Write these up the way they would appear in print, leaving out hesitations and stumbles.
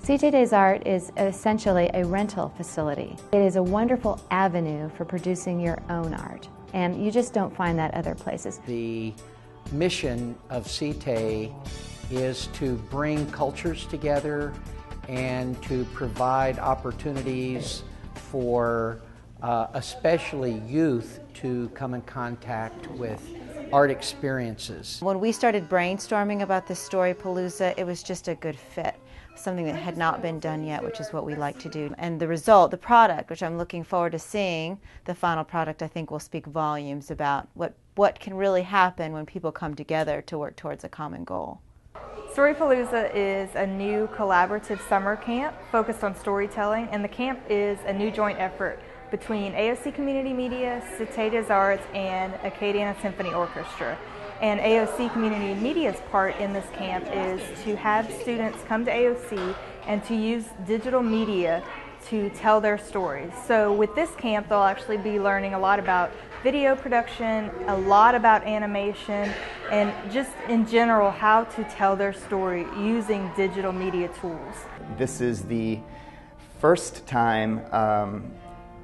Cité des Arts is essentially a rental facility. It is a wonderful avenue for producing your own art, and you just don't find that other places. The mission of Cité is to bring cultures together and to provide opportunities for especially youth to come in contact with art experiences. When we started brainstorming about this story, Palooza, it was just a good fit. Something that had not been done yet, which is what we like to do. And the result, the product, which I'm looking forward to seeing, the final product, I think will speak volumes about what can really happen when people come together to work towards a common goal. Story Palooza is a new collaborative summer camp focused on storytelling, and the camp is a new joint effort between AOC Community Media, Cité des Arts, and Acadiana Symphony Orchestra. And AOC Community Media's part in this camp is to have students come to AOC and to use digital media to tell their stories. So with this camp, they'll actually be learning a lot about video production, a lot about animation, and just in general how to tell their story using digital media tools. This is the first time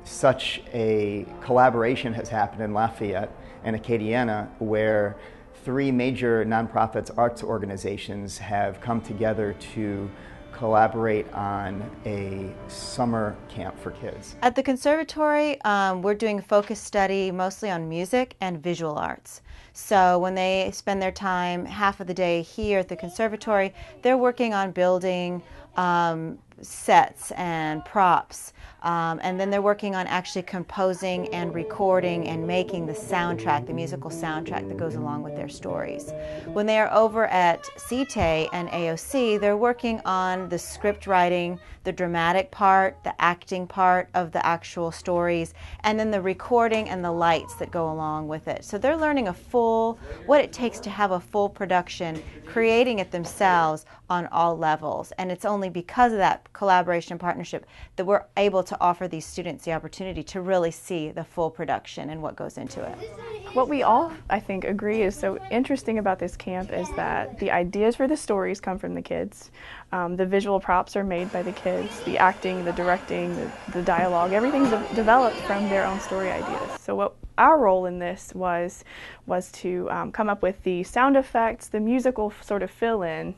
such a collaboration has happened in Lafayette and Acadiana, where three major nonprofits arts organizations have come together to collaborate on a summer camp for kids. At the conservatory, we're doing a focus study mostly on music and visual arts. So when they spend their time half of the day here at the conservatory, they're working on building sets and props, and then they're working on actually composing and recording and making the soundtrack, the musical soundtrack that goes along with their stories. When they are over at Cité and AOC, they're working on the script writing, the dramatic part, the acting part of the actual stories, and then the recording and the lights that go along with it. So they're learning what it takes to have a full production, creating it themselves on all levels. And it's only because of that collaboration and partnership that we're able to offer these students the opportunity to really see the full production and what goes into it. What we all, I think, agree is so interesting about this camp is that the ideas for the stories come from the kids. The visual props are made by the kids. The acting, the directing, the dialogue, everything's developed from their own story ideas. So what our role in this was to come up with the sound effects, the musical sort of fill-in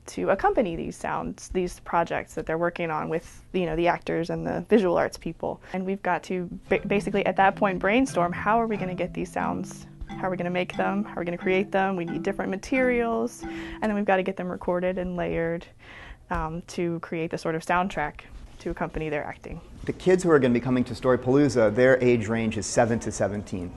to accompany these sounds, these projects that they're working on with the actors and the visual arts people. And we've got to basically at that point brainstorm, how are we going to get these sounds? How are we going to make them? How are we going to create them? We need different materials, and then we've got to get them recorded and layered to create the sort of soundtrack to accompany their acting. The kids who are going to be coming to Story Palooza, their age range is 7 to 17.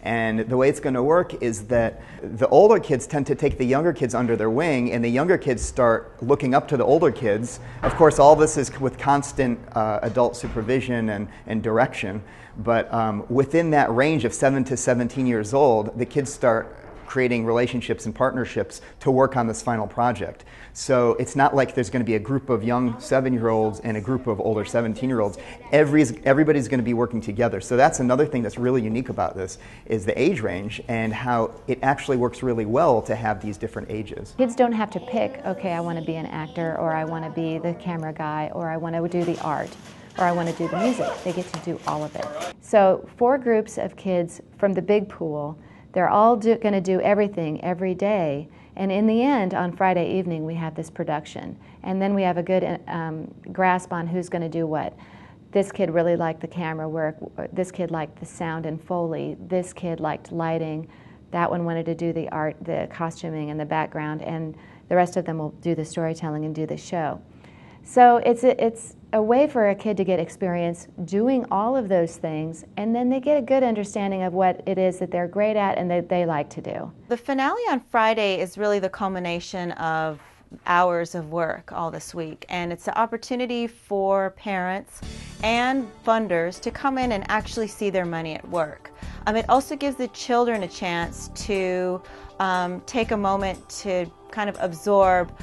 And the way it's going to work is that the older kids tend to take the younger kids under their wing, and the younger kids start looking up to the older kids. Of course, all this is with constant adult supervision and direction, but within that range of 7 to 17 years old, the kids start creating relationships and partnerships to work on this final project. So it's not like there's going to be a group of young 7-year-olds and a group of older 17-year-olds. Everybody's going to be working together. So that's another thing that's really unique about this is the age range and how it actually works really well to have these different ages. Kids don't have to pick, okay, I want to be an actor, or I want to be the camera guy, or I want to do the art, or I want to do the music. They get to do all of it. So 4 groups of kids from the big pool. They're all going to do everything every day, and in the end, on Friday evening, we have this production. And then we have a good grasp on who's going to do what. This kid really liked the camera work, this kid liked the sound and Foley, this kid liked lighting, that one wanted to do the art, the costuming and the background, and the rest of them will do the storytelling and do the show. So it's a way for a kid to get experience doing all of those things, and then they get a good understanding of what it is that they're great at and that they like to do. The finale on Friday is really the culmination of hours of work all this week, and it's an opportunity for parents and funders to come in and actually see their money at work. It also gives the children a chance to take a moment to kind of absorb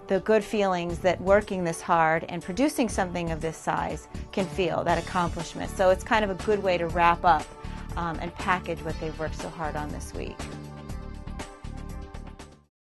the good feelings that working this hard and producing something of this size can feel, that accomplishment. So it's kind of a good way to wrap up and package what they've worked so hard on this week.